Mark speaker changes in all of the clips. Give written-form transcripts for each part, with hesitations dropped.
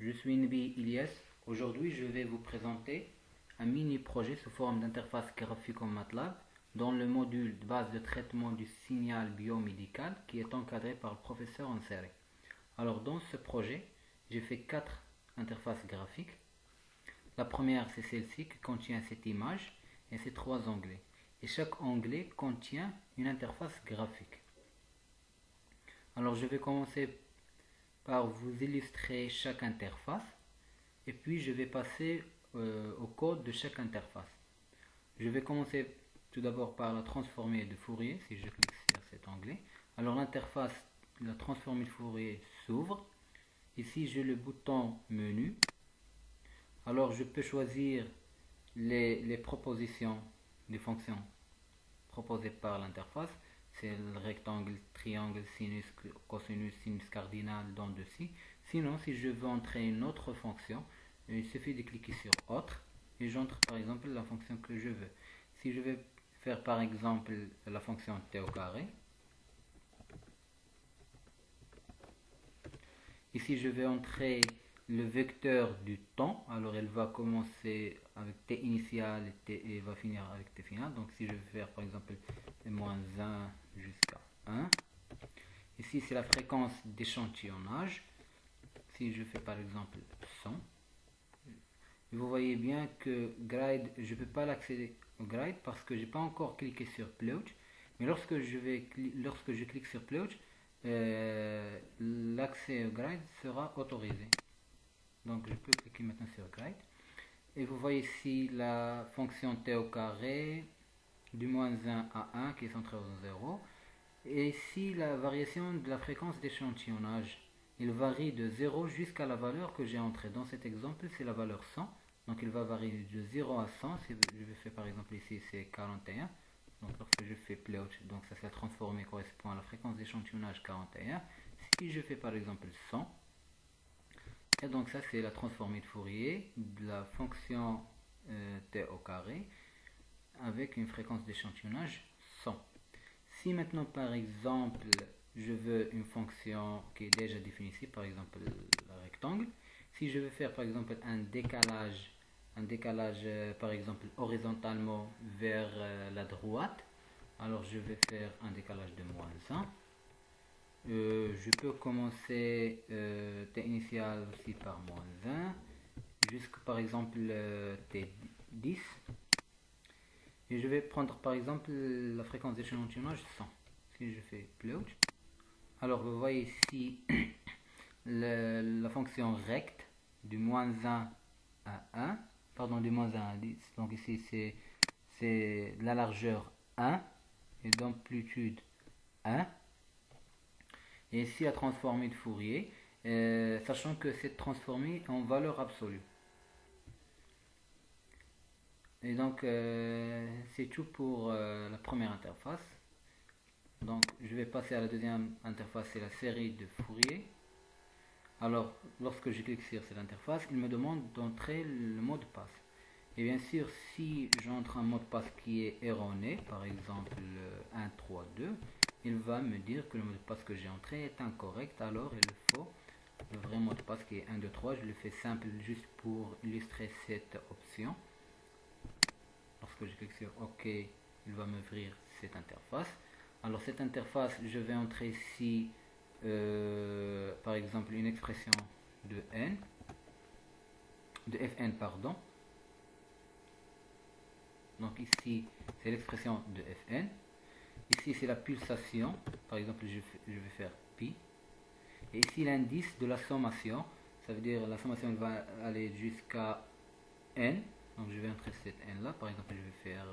Speaker 1: je suis Nabi Ilyes. Aujourd'hui, je vais vous présenter un mini-projet sous forme d'interface graphique en MATLAB dans le module de base de traitement du signal biomédical qui est encadré par le professeur Ansari. Alors, dans ce projet, j'ai fait 4 interfaces graphiques. La première, c'est celle-ci qui contient cette image et ces 3 onglets. Et chaque onglet contient une interface graphique. Alors, je vais commencer par vous illustrer chaque interface et puis je vais passer au code de chaque interface. Je vais commencer tout d'abord par la transformée de Fourier si je clique sur cet onglet. Alors l'interface, la transformée de Fourier s'ouvre. Ici j'ai le bouton menu. Alors je peux choisir les propositions des fonctions proposées par l'interface. C'est le rectangle, triangle, sinus, cosinus, sinus cardinal dans dessus. Sinon, si je veux entrer une autre fonction, il suffit de cliquer sur autre et j'entre par exemple la fonction que je veux. Si je vais faire par exemple la fonction t au carré, ici je vais entrer le vecteur du temps. Alors elle va commencer avec t initial et va finir avec t final. Donc si je veux faire par exemple moins 1 jusqu'à 1. Ici c'est la fréquence d'échantillonnage. Si je fais par exemple 100. Vous voyez bien que Gride, je ne peux pas l'accéder au Gride parce que j'ai pas encore cliqué sur Plot. Mais lorsque je clique sur Plot, l'accès au Gride sera autorisé. Donc je peux cliquer maintenant sur Gride. Et vous voyez ici la fonction t au carré du moins 1 à 1 qui est centrée au 0. Et ici la variation de la fréquence d'échantillonnage. Il varie de 0 jusqu'à la valeur que j'ai entrée. Dans cet exemple, c'est la valeur 100. Donc il va varier de 0 à 100. Si je vais faire par exemple ici, c'est 41. Donc lorsque je fais plot, donc ça s'est transformé correspond à la fréquence d'échantillonnage 41. Si je fais par exemple 100, et donc ça c'est la transformée de Fourier de la fonction t au carré avec une fréquence d'échantillonnage 100. Si maintenant par exemple je veux une fonction qui est déjà définie ici, par exemple le rectangle, si je veux faire par exemple un décalage par exemple horizontalement vers la droite, alors je vais faire un décalage de moins 1. Je peux commencer t initial aussi par moins 1 jusqu'à par exemple t10. Et je vais prendre par exemple la fréquence d'échantillonnage 100. Si je fais plot, alors vous voyez ici la fonction rect du moins 1 à 1, pardon, du moins 1 à 10. Donc ici c'est la largeur 1 et d'amplitude 1. Et ici la transformée de Fourier, sachant que c'est transformée en valeur absolue. Et donc c'est tout pour la première interface. Donc je vais passer à la deuxième interface, c'est la série de Fourier. Alors lorsque je clique sur cette interface, il me demande d'entrer le mot de passe. Et bien sûr, si j'entre un mot de passe qui est erroné, par exemple 132, il va me dire que le mot de passe que j'ai entré est incorrect. Alors il faut le vrai mot de passe qui est 1, 2, 3. Je le fais simple juste pour illustrer cette option. Lorsque je clique sur OK, il va m'ouvrir cette interface. Alors cette interface, je vais entrer ici par exemple une expression de fn pardon. Donc ici c'est l'expression de fn. Ici c'est la pulsation, par exemple je vais faire pi. Et ici l'indice de la sommation, ça veut dire la sommation va aller jusqu'à n. Donc je vais entrer cette n là, par exemple je vais faire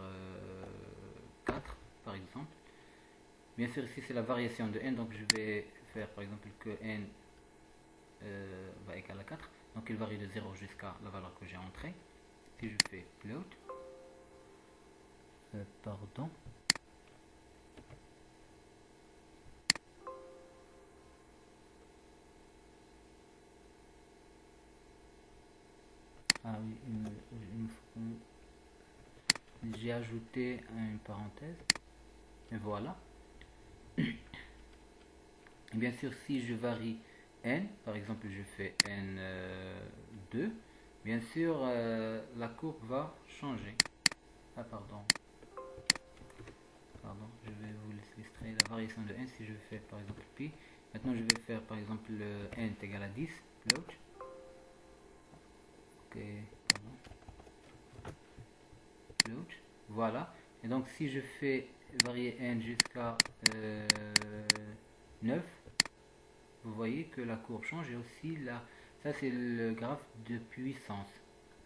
Speaker 1: 4 par exemple. Bien sûr ici c'est la variation de n, donc je vais faire par exemple que n va égaler à 4. Donc il varie de 0 jusqu'à la valeur que j'ai entrée. Si je fais plot, pardon. Ah oui, j'ai ajouté une parenthèse. Et voilà. Bien sûr, si je varie n, par exemple je fais n2, bien sûr la courbe va changer. Ah pardon, je vais vous illustrer la variation de n si je fais par exemple pi. Maintenant je vais faire par exemple n est égal à 10, float. Ok, pardon. Float. Voilà. Et donc si je fais varier n jusqu'à 9, vous voyez que la courbe change et aussi là, ça c'est le graphe de puissance.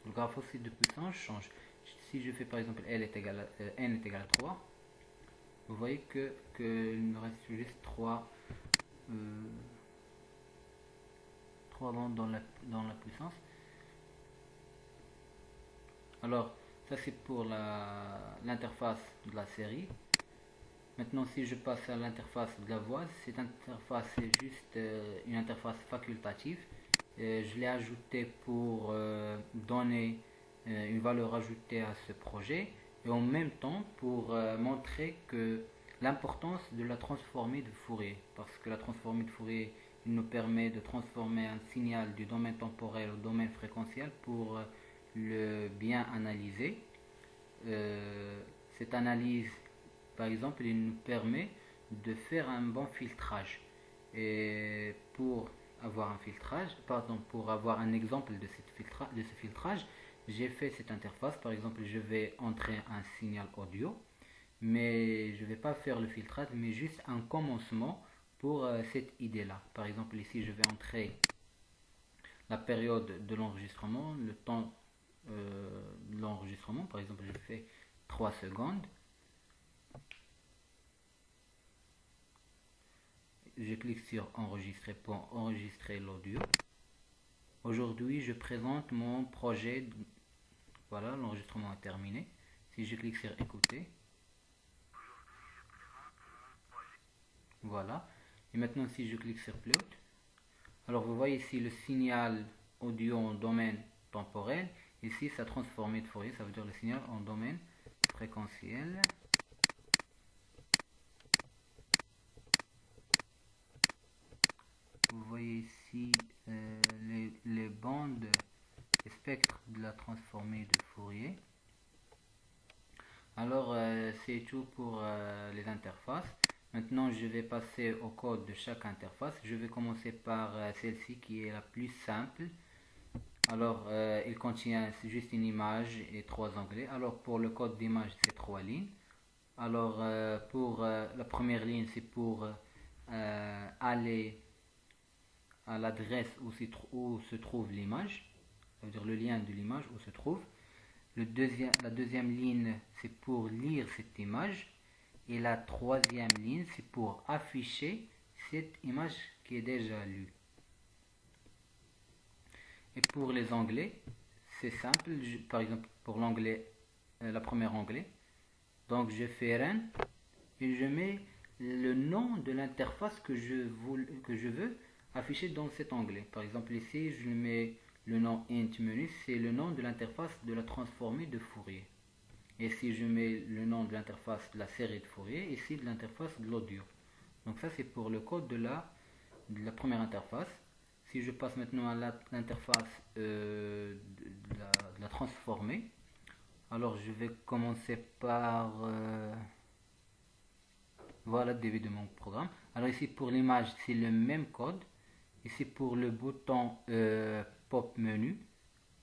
Speaker 1: Le graphe aussi de puissance change. Si je fais par exemple n est égal à 3, vous voyez qu'il me reste juste 3 bandes dans la puissance. Alors, ça c'est pour l'interface de la série. Maintenant, si je passe à l'interface de la voix, cette interface est juste une interface facultative. Je l'ai ajoutée pour donner une valeur ajoutée à ce projet et en même temps pour montrer que l'importance de la transformée de Fourier, parce que la transformée de Fourier nous permet de transformer un signal du domaine temporel au domaine fréquentiel pour le bien analyser. Cette analyse, par exemple, il nous permet de faire un bon filtrage. Et pour avoir un filtrage, pardon, pour avoir un exemple de ce filtrage, j'ai fait cette interface. Par exemple, je vais entrer un signal audio, mais je ne vais pas faire le filtrage, mais juste un commencement pour cette idée-là. Par exemple, ici, je vais entrer la période de l'enregistrement, le temps de l'enregistrement. Par exemple, je fais 3 secondes. Je clique sur enregistrer pour enregistrer l'audio. Aujourd'hui, je présente mon projet. Voilà, l'enregistrement est terminé. Si je clique sur écouter, voilà. Et maintenant, si je clique sur float, alors vous voyez ici le signal audio en domaine temporel. Ici, ça transformé de Fourier, ça veut dire le signal en domaine fréquentiel. Vous voyez ici les bandes, les spectres de la transformée de Fourier. Alors, c'est tout pour les interfaces. Maintenant, je vais passer au code de chaque interface. Je vais commencer par celle-ci qui est la plus simple. Alors, il contient juste une image et 3 onglets. Alors, pour le code d'image, c'est 3 lignes. Alors, pour la première ligne, c'est pour aller à l'adresse où se trouve l'image. Ça veut dire le lien de l'image où se trouve. La deuxième ligne, c'est pour lire cette image. Et la troisième ligne, c'est pour afficher cette image qui est déjà lue. Et pour les onglets, c'est simple. Par exemple, pour l'onglet, la première onglet, donc je fais run et je mets le nom de l'interface que je veux afficher dans cet onglet. Par exemple, ici, je mets le nom int menu, c'est le nom de l'interface de la transformée de Fourier. Et si je mets le nom de l'interface de la série de Fourier, ici de l'interface de l'audio. Donc ça c'est pour le code de la première interface. Si je passe maintenant à l'interface de la transformée, alors je vais commencer par voilà le début de mon programme. Alors ici pour l'image c'est le même code. Ici pour le bouton pop menu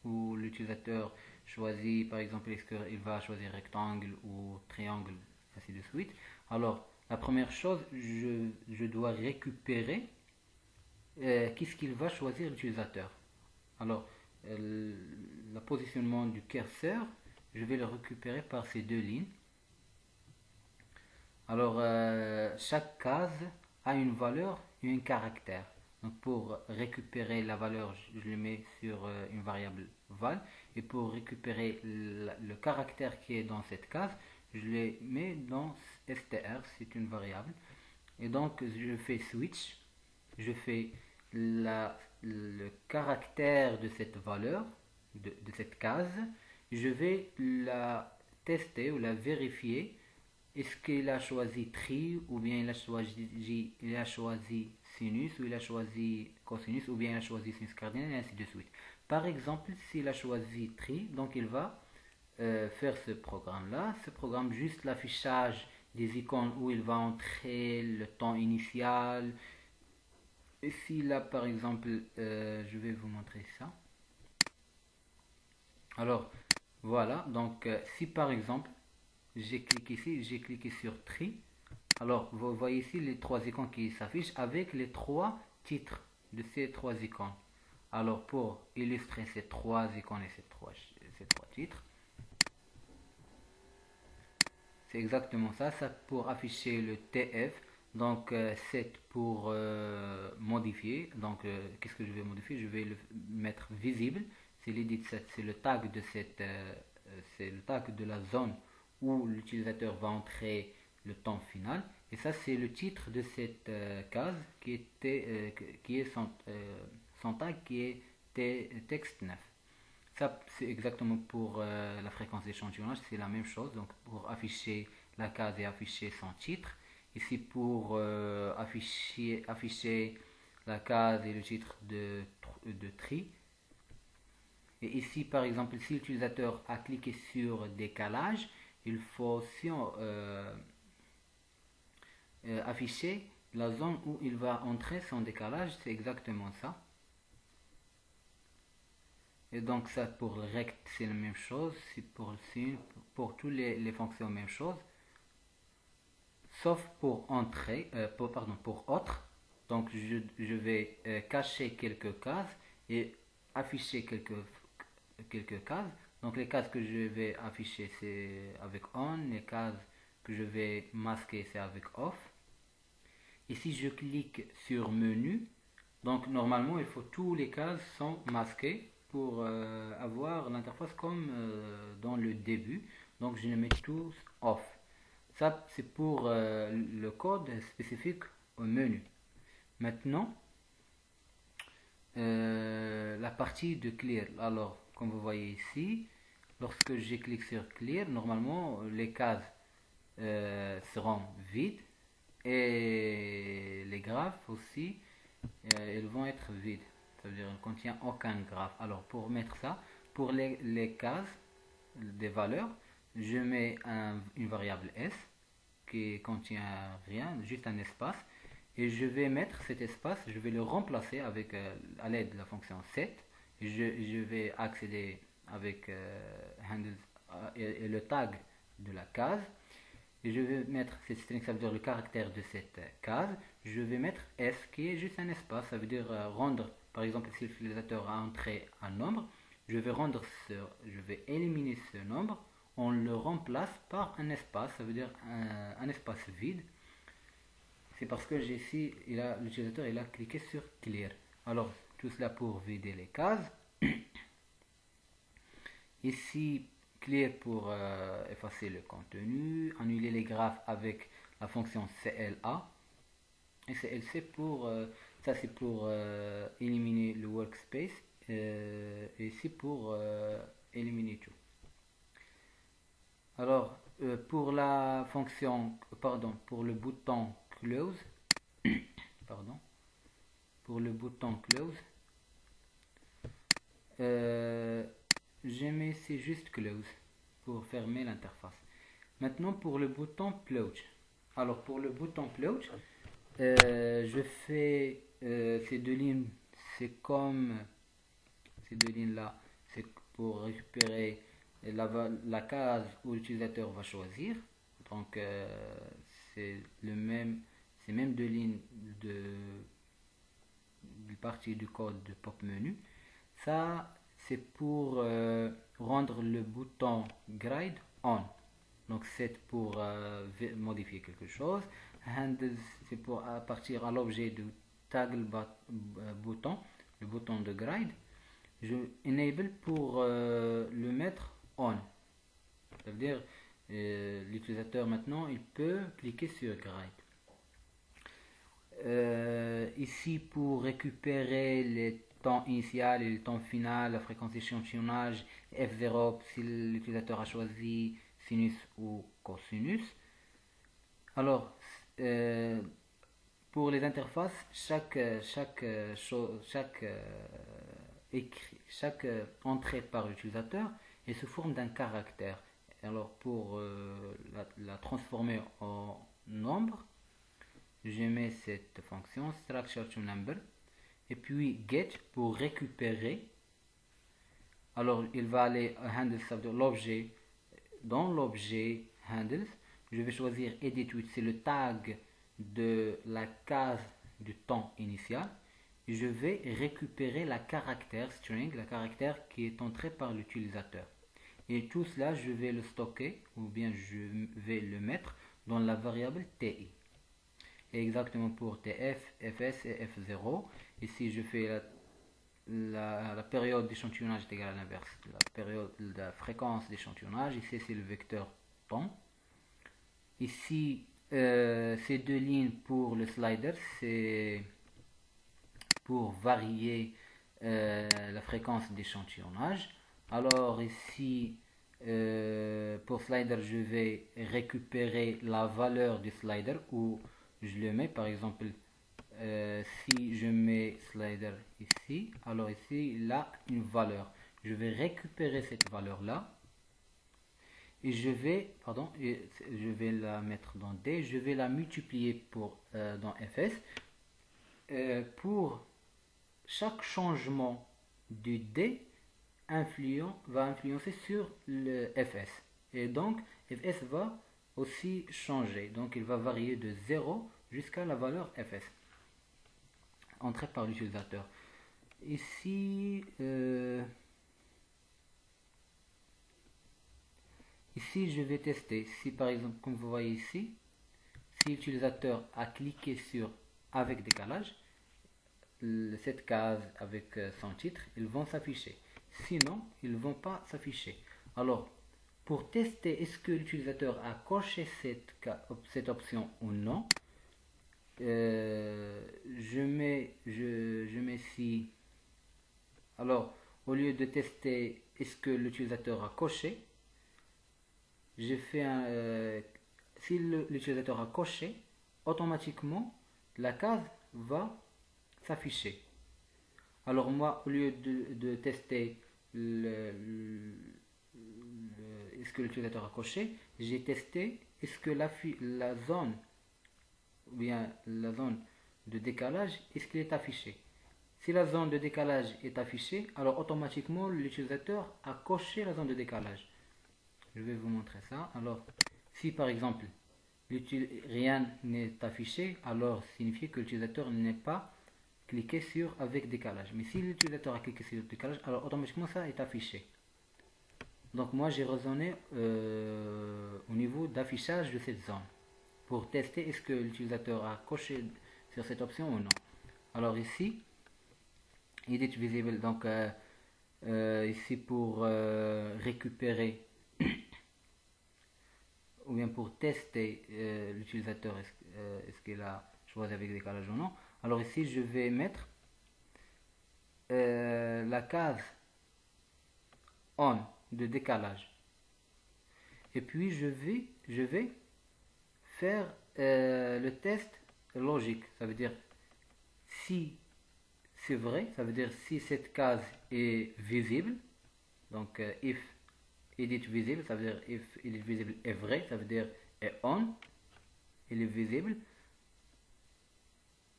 Speaker 1: où l'utilisateur choisit par exemple est-ce qu'il va choisir rectangle ou triangle, ainsi de suite. Alors la première chose, je dois récupérer qu'est-ce qu'il va choisir l'utilisateur. Alors le positionnement du curseur, je vais le récupérer par ces deux lignes. Alors chaque case a une valeur et un caractère. Donc pour récupérer la valeur, je le mets sur une variable val. Et pour récupérer le caractère qui est dans cette case, je le mets dans str, c'est une variable. Et donc je fais switch, je fais le caractère de cette valeur, de cette case. Je vais la tester ou la vérifier est-ce qu'il a choisi tri, ou bien il a choisi sinus, ou il a choisi cosinus, ou bien il a choisi sinus cardinal, et ainsi de suite. Par exemple, s'il a choisi tri, donc il va faire ce programme-là. Ce programme, juste l'affichage des icônes où il va entrer le temps initial. Et si là, par exemple, je vais vous montrer ça. Alors, voilà. Donc, si par exemple, j'ai cliqué ici, j'ai cliqué sur tri. Alors, vous voyez ici les trois icônes qui s'affichent avec les trois titres de ces trois icônes. Alors, pour illustrer ces trois icônes et ces trois titres, c'est exactement ça. Ça pour afficher le TF. Donc, c'est pour modifier. Donc, qu'est-ce que je vais modifier? Je vais le mettre visible. C'est l'edit set, c'est le tag de c'est le tag de la zone où l'utilisateur va entrer le temps final. Et ça, c'est le titre de cette case qui est son tag qui est texte 9. Ça, c'est exactement pour la fréquence d'échantillonnage, c'est la même chose. Donc, pour afficher la case et afficher son titre. Ici, pour afficher la case et le titre de tri. Et ici, par exemple, si l'utilisateur a cliqué sur décalage, il faut aussi afficher la zone où il va entrer son décalage. C'est exactement ça. Et donc ça pour le rect c'est la même chose, c'est pour le sin, pour toutes les fonctions même chose, sauf pour entrée, pour autre. Donc je vais cacher quelques cases et afficher quelques cases. Donc les cases que je vais afficher c'est avec on, les cases que je vais masquer c'est avec off. Et si je clique sur menu, donc normalement il faut tous les cases sont masquées pour avoir l'interface comme dans le début. Donc je les mets tous off. Ça c'est pour le code spécifique au menu. Maintenant la partie de clear. Alors comme vous voyez ici, lorsque je clique sur clear, normalement les cases seront vides et les graphes aussi ils vont être vides. Ça veut dire qu'il ne contient aucun graphe. Alors pour mettre ça, pour les cases des valeurs, je mets une variable s qui contient rien, juste un espace. Et je vais mettre cet espace, je vais le remplacer avec à l'aide de la fonction set. Je vais accéder avec handles et le tag de la case. Et je vais mettre cette string, ça veut dire le caractère de cette case. Je vais mettre s qui est juste un espace, ça veut dire rendre, par exemple si l'utilisateur a entré un nombre, je vais éliminer ce nombre, on le remplace par un espace, ça veut dire un espace vide. C'est parce que ici, l'utilisateur il a cliqué sur clear. Alors tout cela pour vider les cases. Ici, clear pour effacer le contenu, annuler les graphes avec la fonction CLA. Et CLC pour ça c'est pour éliminer le workspace et ici pour éliminer tout. Alors pour la fonction, pardon, pour le bouton close, pardon, pour le bouton close, j'ai mis c'est juste close pour fermer l'interface. Maintenant pour le bouton plouch. Alors pour le bouton plouch, je fais ces deux lignes, c'est comme ces deux lignes là, c'est pour récupérer la case où l'utilisateur va choisir. Donc c'est même deux lignes de partie du code de pop menu. Ça c'est pour rendre le bouton grade on. Donc c'est pour modifier quelque chose. Handles c'est pour partir à l'objet de toggle bouton, le bouton de grade. Je enable pour le mettre on. Ça veut dire l'utilisateur maintenant il peut cliquer sur grade. Ici pour récupérer les temps initial et le temps final, la fréquence d'échantillonnage, F0 si l'utilisateur a choisi sinus ou cosinus. Alors, euh, pour les interfaces, chaque entrée par l'utilisateur est sous forme d'un caractère. Alors, pour la transformer en nombre, je mets cette fonction structure to number et puis get pour récupérer. Alors, il va aller à handles, ça veut dire l'objet. Dans l'objet handles, je vais choisir edit with, c'est le tag de la case du temps initial. Et je vais récupérer la caractère string, la caractère qui est entrée par l'utilisateur. Et tout cela, je vais le stocker ou bien je vais le mettre dans la variable ti. Et exactement pour tf, fs et f0. Ici, je fais la période d'échantillonnage est égale à l'inverse. La fréquence d'échantillonnage, ici c'est le vecteur temps. Ici, ces deux lignes pour le slider, c'est pour varier la fréquence d'échantillonnage. Alors ici, pour slider, je vais récupérer la valeur du slider où je le mets. Par exemple, si je mets slider ici, alors ici, il a une valeur. Je vais récupérer cette valeur-là et je vais la mettre dans D. Je vais la multiplier dans fs. Pour chaque changement du D va influencer sur le fs. Et donc, fs va aussi changer. Donc, il va varier de 0 jusqu'à la valeur fs entrée par l'utilisateur. Ici, ici, je vais tester. Si par exemple, comme vous voyez ici, si l'utilisateur a cliqué sur avec décalage, cette case avec son titre, ils vont s'afficher. Sinon, ils ne vont pas s'afficher. Alors, pour tester est-ce que l'utilisateur a coché cette option ou non, je mets ici. Alors, au lieu de tester est-ce que l'utilisateur a coché, j'ai fait si l'utilisateur a coché, automatiquement la case va s'afficher. Alors moi, au lieu de tester est-ce que l'utilisateur a coché, j'ai testé est-ce que la zone ou bien la zone de décalage, est-ce qu'il est affiché. Si la zone de décalage est affichée, alors automatiquement l'utilisateur a coché la zone de décalage. Je vais vous montrer ça. Alors, si par exemple rien n'est affiché, alors signifie que l'utilisateur n'est pas cliqué sur avec décalage. Mais si l'utilisateur a cliqué sur décalage, alors automatiquement ça est affiché. Donc moi j'ai raisonné au niveau d'affichage de cette zone pour tester est-ce que l'utilisateur a coché sur cette option ou non. Alors ici, edit visible, donc ici pour récupérer ou bien pour tester l'utilisateur est-ce qu'il a choisi avec décalage ou non. Alors ici je vais mettre la case on de décalage et puis je vais faire le test logique, ça veut dire si c'est vrai, ça veut dire si cette case est visible, donc if edit visible, ça veut dire if edit visible est vrai, ça veut dire est on, il est visible,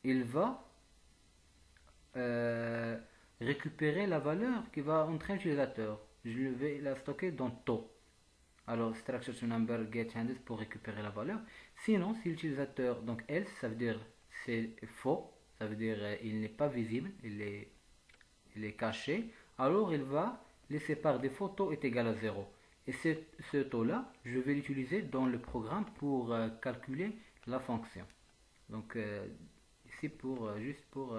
Speaker 1: il va récupérer la valeur qui va entrer l'utilisateur. Je vais la stocker dans to. Alors structure to number get handles pour récupérer la valeur. Sinon, si l'utilisateur, donc else, ça veut dire c'est faux, ça veut dire il n'est pas visible, il est caché, alors il va laisser par défaut taux est égal à 0. Et ce taux-là, je vais l'utiliser dans le programme pour calculer la fonction. Donc ici juste pour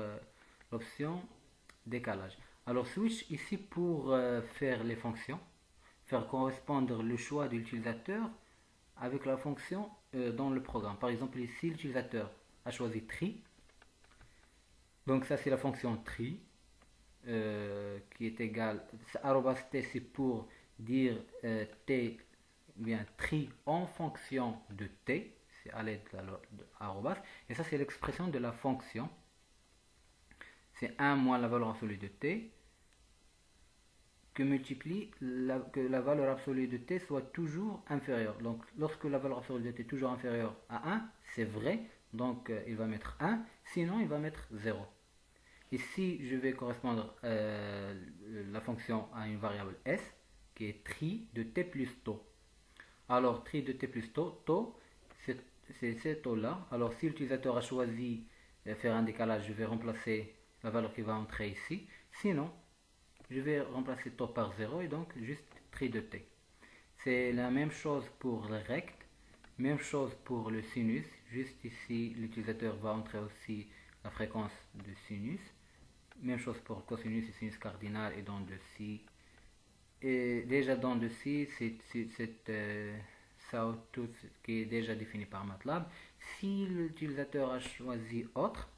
Speaker 1: l'option décalage. Alors switch ici pour faire les fonctions, faire correspondre le choix de l'utilisateur avec la fonction dans le programme. Par exemple ici l'utilisateur a choisi tree, donc ça c'est la fonction tree qui est égale @t, c'est pour dire t bien tree en fonction de t, c'est à l'aide de arrobas. Et ça, c'est l'expression de la fonction. C'est 1 moins la valeur absolue de t que multiplie que la valeur absolue de t soit toujours inférieure. Donc, lorsque la valeur absolue de t est toujours inférieure à 1, c'est vrai. Donc, il va mettre 1. Sinon, il va mettre 0. Ici, je vais correspondre la fonction à une variable s qui est tri de t plus taux. Alors, tri de t plus taux, c'est ce taux-là. Alors, si l'utilisateur a choisi faire un décalage, je vais remplacer la valeur qui va entrer ici. Sinon, je vais remplacer taux par 0 et donc juste tri de t. C'est la même chose pour le rect, même chose pour le sinus. Juste ici, l'utilisateur va entrer aussi la fréquence de sinus. Même chose pour cosinus et sinus cardinal et dents de scie. Et déjà dents de scie, c'est sawtooth qui est déjà défini par MATLAB. Si l'utilisateur a choisi autre,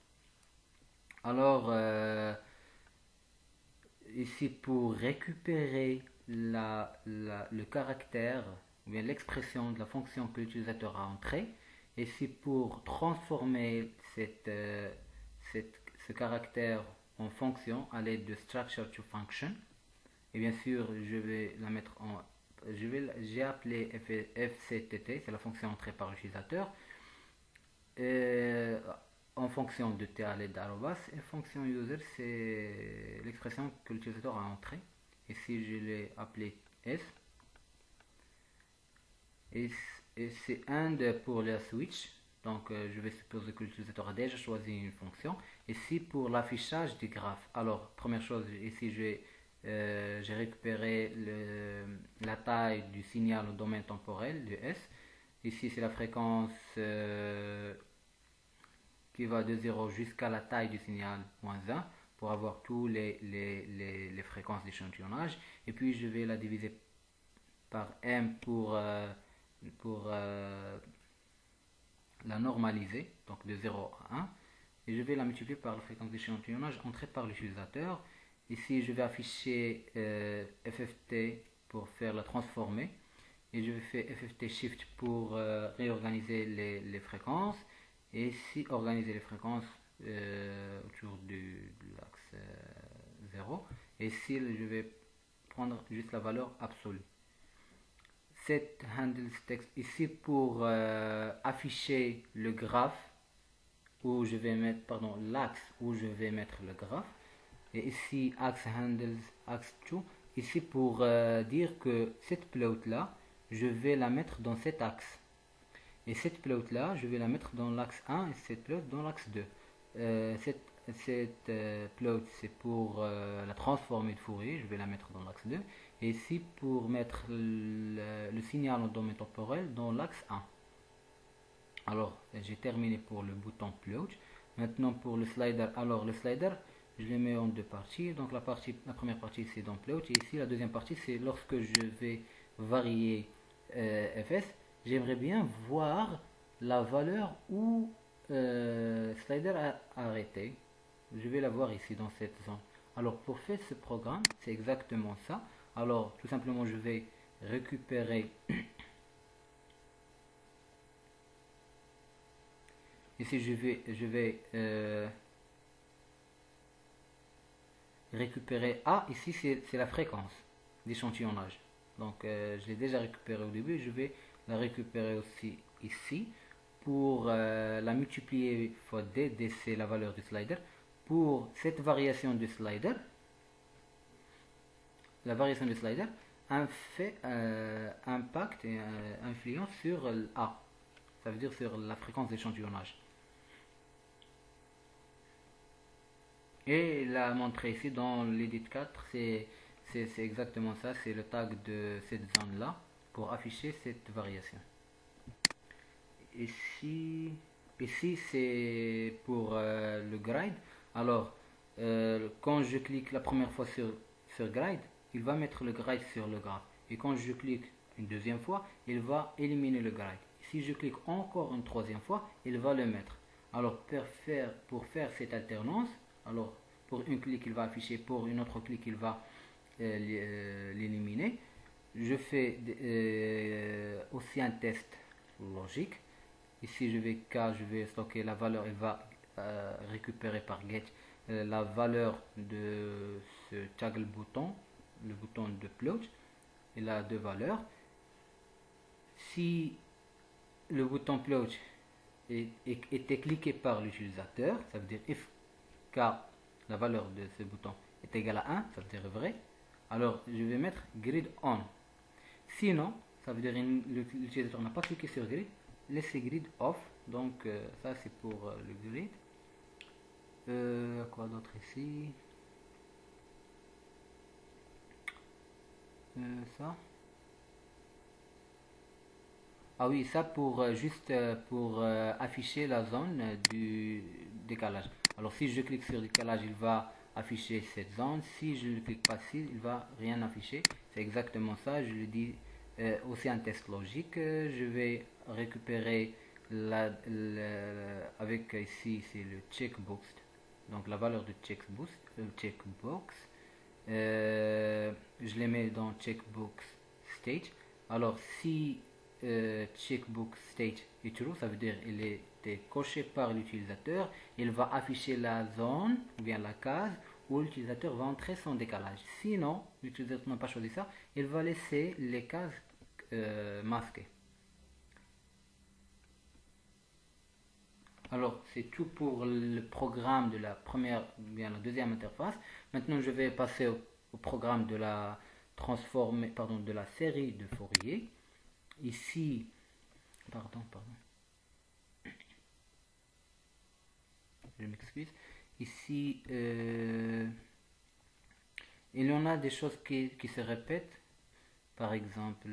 Speaker 1: alors ici pour récupérer le caractère ou bien l'expression de la fonction que l'utilisateur a entrée, ici pour transformer ce caractère en fonction à l'aide de structure to function, et bien sûr je vais la mettre en j'ai appelé fctt, c'est la fonction entrée par l'utilisateur, en fonction de t à l'aide d'arrobas, et fonction user, c'est l'expression que l'utilisateur a entrée. Ici, je l'ai appelé s. Et c'est end pour la switch. Donc, je vais supposer que l'utilisateur a déjà choisi une fonction. Ici, pour l'affichage du graphe. Alors, première chose, ici, j'ai récupéré la taille du signal au domaine temporel, de S. Ici, c'est la fréquence qui va de 0 jusqu'à la taille du signal moins 1 pour avoir tous les fréquences d'échantillonnage. Et puis, je vais la diviser par m pour la normaliser, donc de 0 à 1. Et je vais la multiplier par la fréquence d'échantillonnage entrée par l'utilisateur. Ici, je vais afficher FFT pour faire la transformer. Et je vais faire FFT Shift pour réorganiser les fréquences. Et ici, organiser les fréquences autour de l'axe 0. Et ici, je vais prendre juste la valeur absolue. Set handles text ici pour afficher le graphe où je vais mettre, pardon, l'axe où je vais mettre le graphe. Et ici, axe handles, axe 2. Ici pour dire que cette plot là, je vais la mettre dans cet axe. Et cette plot là, je vais la mettre dans l'axe 1 et cette plot dans l'axe 2. Cette plot, c'est pour la transformer de Fourier, je vais la mettre dans l'axe 2. Et ici, pour mettre le signal en domaine temporel dans l'axe 1. Alors, j'ai terminé pour le bouton plot. Maintenant, pour le slider, alors le slider, je le mets en deux parties. Donc, la première partie, c'est dans plot. Et ici, la deuxième partie, c'est lorsque je vais varier fs. J'aimerais bien voir la valeur où slider a arrêté. Je vais la voir ici dans cette zone. Alors pour faire ce programme, c'est exactement ça. Alors tout simplement, je vais récupérer ici, je vais récupérer A. Ici, c'est la fréquence d'échantillonnage. Donc je l'ai déjà récupéré au début. Je vais la récupérer aussi ici pour la multiplier fois D. D, c'est la valeur du slider. Pour cette variation du slider, la variation du slider impact et influence sur A. Ça veut dire sur la fréquence d'échantillonnage. Et la montrer ici dans l'edit 4, c'est exactement ça, c'est le tag de cette zone là pour afficher cette variation. Ici c'est pour le grid. Alors quand je clique la première fois sur grid, il va mettre le grid sur le graphe. Et quand je clique une deuxième fois, il va éliminer le grid. Si je clique encore une troisième fois, il va le mettre. Alors pour faire cette alternance, alors pour une clic il va afficher, pour une autre clic il va l'éliminer. Je fais aussi un test logique. Ici, je vais stocker la valeur, il va récupérer par get la valeur de ce toggle bouton, le bouton de plot. Il a deux valeurs. Si le bouton plot était cliqué par l'utilisateur, ça veut dire if k, la valeur de ce bouton est égale à 1, ça veut dire vrai, alors je vais mettre grid on. Sinon, ça veut dire que l'utilisateur n'a pas cliqué sur grid, laissez grid off. Donc ça c'est pour le grid. Quoi d'autre ici? Ça. Ah oui, ça pour juste pour afficher la zone du décalage. Alors si je clique sur décalage, il va afficher cette zone. Si je ne clique pas ici, il va rien afficher. C'est exactement ça. Je le dis aussi un test logique. Je vais récupérer avec ici c'est le checkbox. Donc la valeur de checkbox. Je les mets dans checkbox stage. Alors si checkbox state est true, ça veut dire il est coché par l'utilisateur, il va afficher la zone ou bien la case où l'utilisateur va entrer son décalage. Sinon, l'utilisateur n'a pas choisi ça, il va laisser les cases masquées. Alors, c'est tout pour le programme de la première ou bien la deuxième interface. Maintenant, je vais passer au programme de la de la série de Fourier. Ici, pardon, je m'excuse. Ici, il y en a des choses qui se répètent. Par exemple,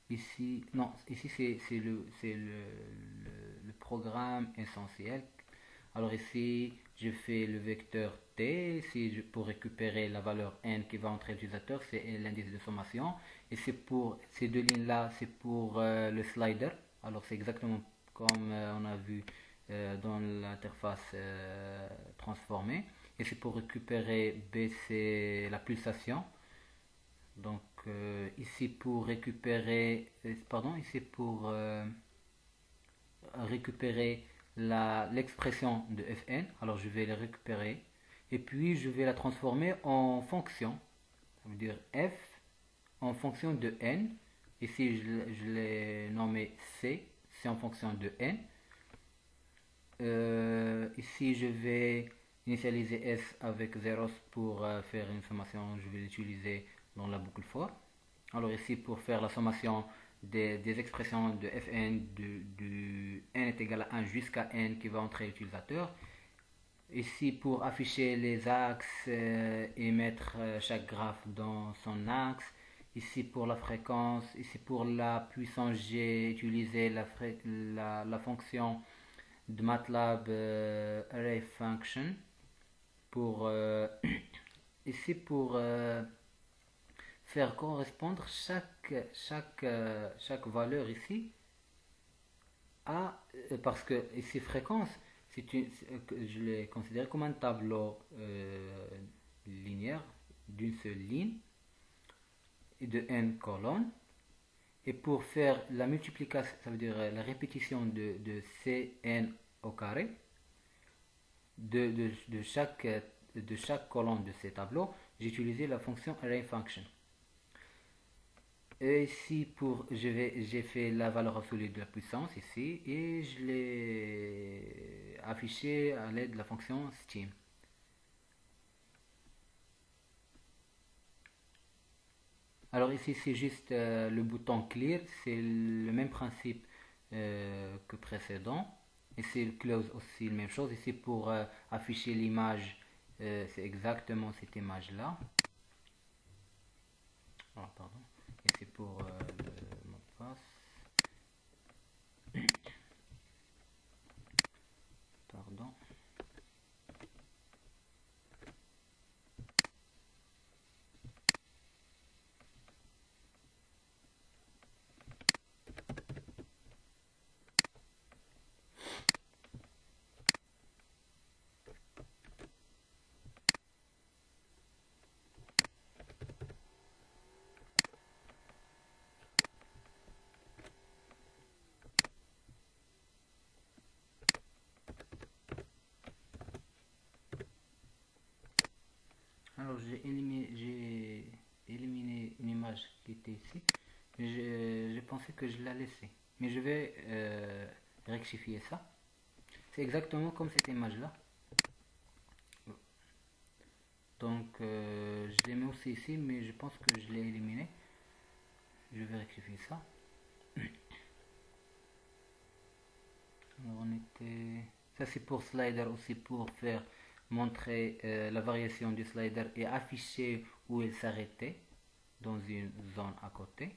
Speaker 1: ici, non, ici le programme essentiel. Alors ici, je fais le vecteur t, ici pour récupérer la valeur n qui va entrer l'utilisateur, c'est l'indice de sommation. Et c'est pour ces deux lignes-là, c'est pour le slider. Alors c'est exactement comme on a vu dans l'interface transformée. Et c'est pour récupérer b, c'est la pulsation. Donc ici pour récupérer, ici pour récupérer l'expression de fn. Alors je vais la récupérer et puis je vais la transformer en fonction. Ça veut dire f en fonction de n. Ici je l'ai nommé c, c'est en fonction de n. Ici je vais initialiser s avec 0 pour faire une sommation. Je vais l'utiliser dans la boucle for. Alors ici pour faire la sommation des expressions de fn du n est égal à 1 jusqu'à n qui va entrer l'utilisateur. Ici pour afficher les axes et mettre chaque graphe dans son axe. Ici pour la fréquence. Ici pour la puissance G, utiliser la fonction de MATLAB Array Function. Pour ici pour faire correspondre chaque valeur ici à, parce que ici fréquence, je l'ai considéré comme un tableau linéaire d'une seule ligne et de n colonnes. Et pour faire la multiplication, ça veut dire la répétition de cn au carré de chaque colonne de ces tableaux, j'ai utilisé la fonction array function. Et ici j'ai fait la valeur absolue de la puissance ici et je l'ai affiché à l'aide de la fonction steam. Alors ici c'est juste le bouton clear, c'est le même principe que précédent. Et c'est le close aussi la même chose. Ici pour afficher l'image, c'est exactement cette image là. Oh, pardon. Et c'est pour le mot de passe. Pardon. j'ai éliminé une image qui était ici. J'ai pensé que je la laissais. Mais je vais rectifier ça. C'est exactement comme cette image-là. Donc je l'ai mis aussi ici, mais je pense que je l'ai éliminé. Je vais rectifier ça. Alors on était... Ça c'est pour slider aussi, pour faire montrer la variation du slider et afficher où il s'arrêtait dans une zone à côté.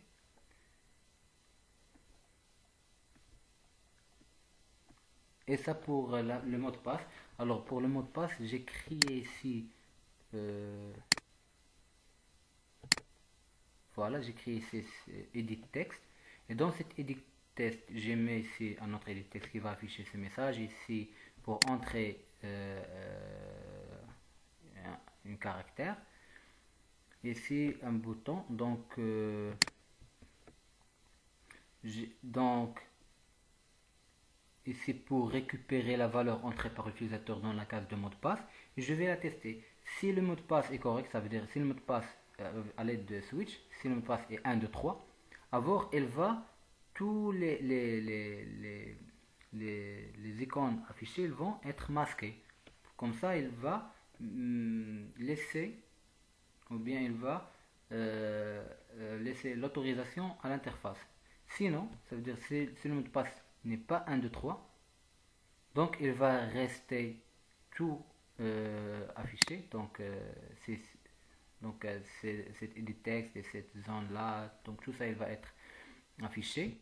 Speaker 1: Et ça pour le mot de passe. Alors pour le mot de passe, j'ai créé ici voilà, j'ai créé ici edit text. Et dans cet edit text, j'ai mis ici un autre edit text qui va afficher ce message. Ici pour entrer un caractère. Ici un bouton. Donc ici pour récupérer la valeur entrée par l'utilisateur dans la case de mot de passe. Et je vais la tester. Si le mot de passe est correct, ça veut dire si le mot de passe à l'aide de switch, si le mot de passe est 1, 2, 3, alors elle va, tous les icônes affichées vont être masquées. Comme ça, il va laisser, ou bien il va laisser l'autorisation à l'interface. Sinon, ça veut dire si le mot de passe n'est pas 1, 2, 3, donc il va rester tout affiché. Donc c'est cet edit text et cette zone là, donc tout ça il va être affiché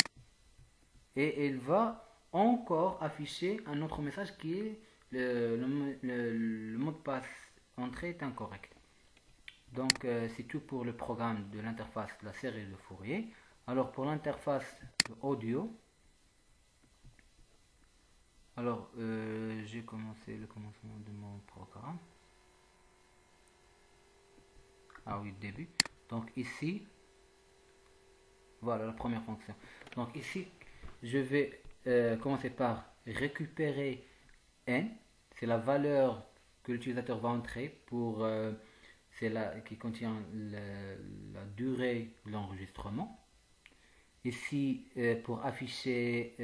Speaker 1: et il va encore afficher un autre message qui est le mot de passe entrée est incorrect. Donc c'est tout pour le programme de l'interface de la série de Fourier. Alors pour l'interface audio, alors j'ai commencé le commencement de mon programme. Ah oui, début. Donc ici, voilà la première fonction. Donc ici, je vais commencer par récupérer n. C'est la valeur que l'utilisateur va entrer pour c'est là qui contient la durée de l'enregistrement. Ici, pour afficher,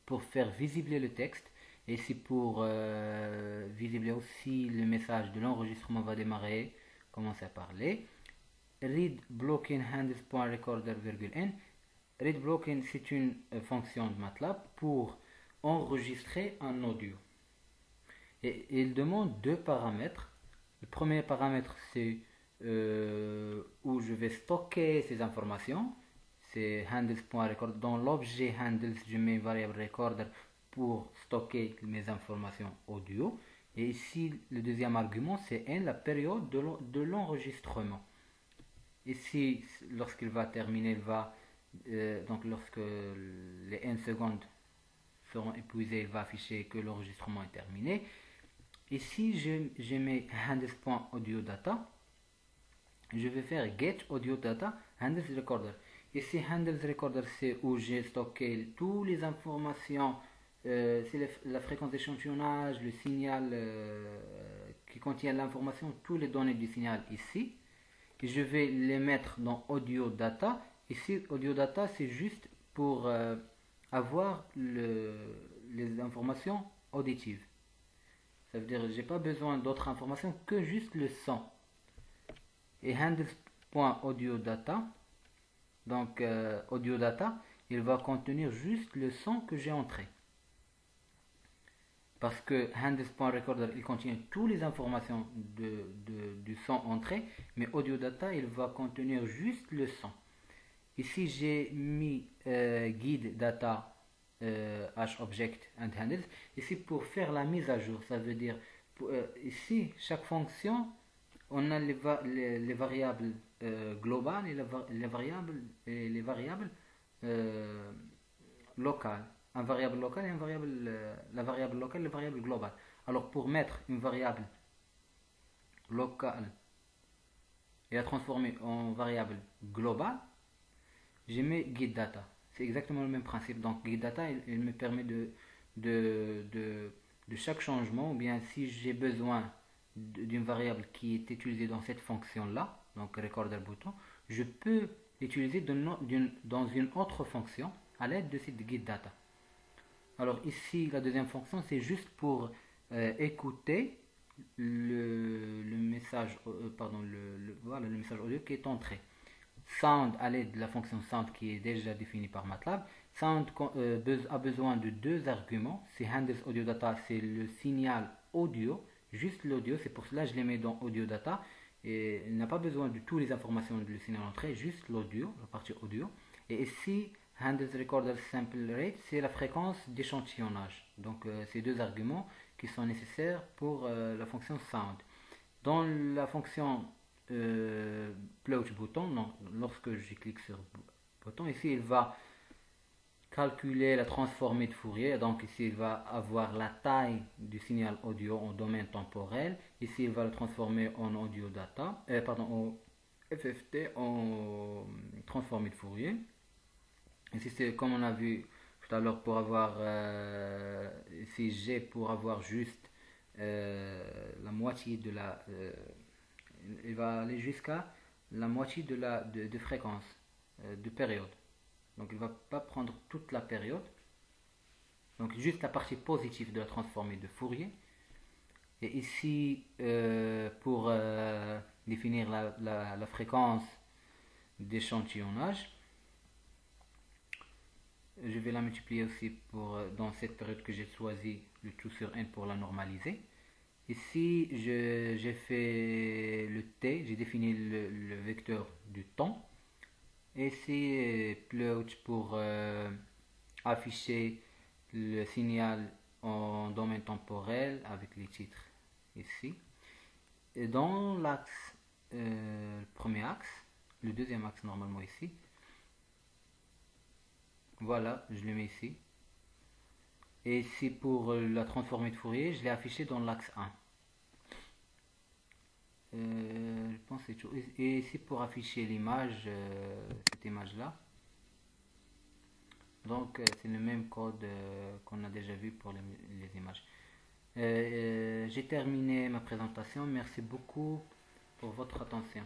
Speaker 1: pour faire visible le texte. Et ici pour visibler aussi le message de l'enregistrement va démarrer, commencer à parler. Read blocking handles.recorder, n. Read blocking, c'est une fonction de MATLAB pour enregistrer un audio. Et il demande deux paramètres. Le premier paramètre, c'est où je vais stocker ces informations. C'est handles.recorder. Dans l'objet handles, je mets une variable recorder pour stocker mes informations audio. Et ici, le deuxième argument, c'est n, la période de l'enregistrement. Ici, lorsqu'il va terminer, il va, donc lorsque les n secondes seront épuisées, il va afficher que l'enregistrement est terminé. Ici, je mets handles.audio-data. Je vais faire get audio data handles recorder. Ici, handles recorder, c'est où j'ai stocké toutes les informations. C'est la fréquence d'échantillonnage, le signal qui contient l'information, toutes les données du signal ici. Et je vais les mettre dans audio data. Ici, audio data, c'est juste pour avoir les informations auditives. Ça veut dire que j'ai pas besoin d'autres informations que juste le son. Et handles.audio-data, donc audio data, il va contenir juste le son que j'ai entré. Parce que handles.recorder, il contient toutes les informations du son entré, mais audio data, il va contenir juste le son. Ici, j'ai mis guide data object and handles. Ici, pour faire la mise à jour, ça veut dire, ici, chaque fonction, on a les variables globales et les variables locales. Un variable local et la variable locale et la variable globale. Alors pour mettre une variable locale et la transformer en variable globale, j'ai mis getData. C'est exactement le même principe. Donc getData, il me permet de chaque changement, ou bien si j'ai besoin d'une variable qui est utilisée dans cette fonction-là, donc recorder bouton, je peux l'utiliser dans une autre fonction à l'aide de cette getData. Alors ici, la deuxième fonction, c'est juste pour écouter le message, voilà, le message audio qui est entré. Sound à l'aide de la fonction sound qui est déjà définie par MATLAB. Sound a besoin de deux arguments. C'est handles audio data, c'est le signal audio, juste l'audio. C'est pour cela que je les mets dans audio data. Et il n'a pas besoin de toutes les informations du signal entrée, juste l'audio, la partie audio. Et ici, handles recorder sample rate, c'est la fréquence d'échantillonnage. Donc ces deux arguments qui sont nécessaires pour la fonction sound. Dans la fonction plot bouton, non, lorsque je clique sur bouton, ici il va calculer la transformée de Fourier. Donc ici il va avoir la taille du signal audio en domaine temporel. Ici il va le transformer en audio data, en FFT en transformée de Fourier. Ici c'est comme on a vu tout à l'heure pour avoir ici G pour avoir juste la moitié de la il va aller jusqu'à la moitié de fréquence de période. Donc il ne va pas prendre toute la période, donc juste la partie positive de la transformée de Fourier. Et ici pour définir la fréquence d'échantillonnage, je vais la multiplier aussi dans cette période que j'ai choisi le tout sur n pour la normaliser. Ici, j'ai fait le t, j'ai défini le vecteur du temps. Et ici, plot pour afficher le signal en domaine temporel avec les titres ici. Et dans l'axe, le premier axe, le deuxième axe normalement ici, voilà, je le mets ici. Et ici pour la transformée de Fourier, je l'ai affiché dans l'axe 1. Je pense que c'est tout. Et ici pour afficher l'image, cette image là. Donc c'est le même code qu'on a déjà vu pour les images. J'ai terminé ma présentation. Merci beaucoup pour votre attention.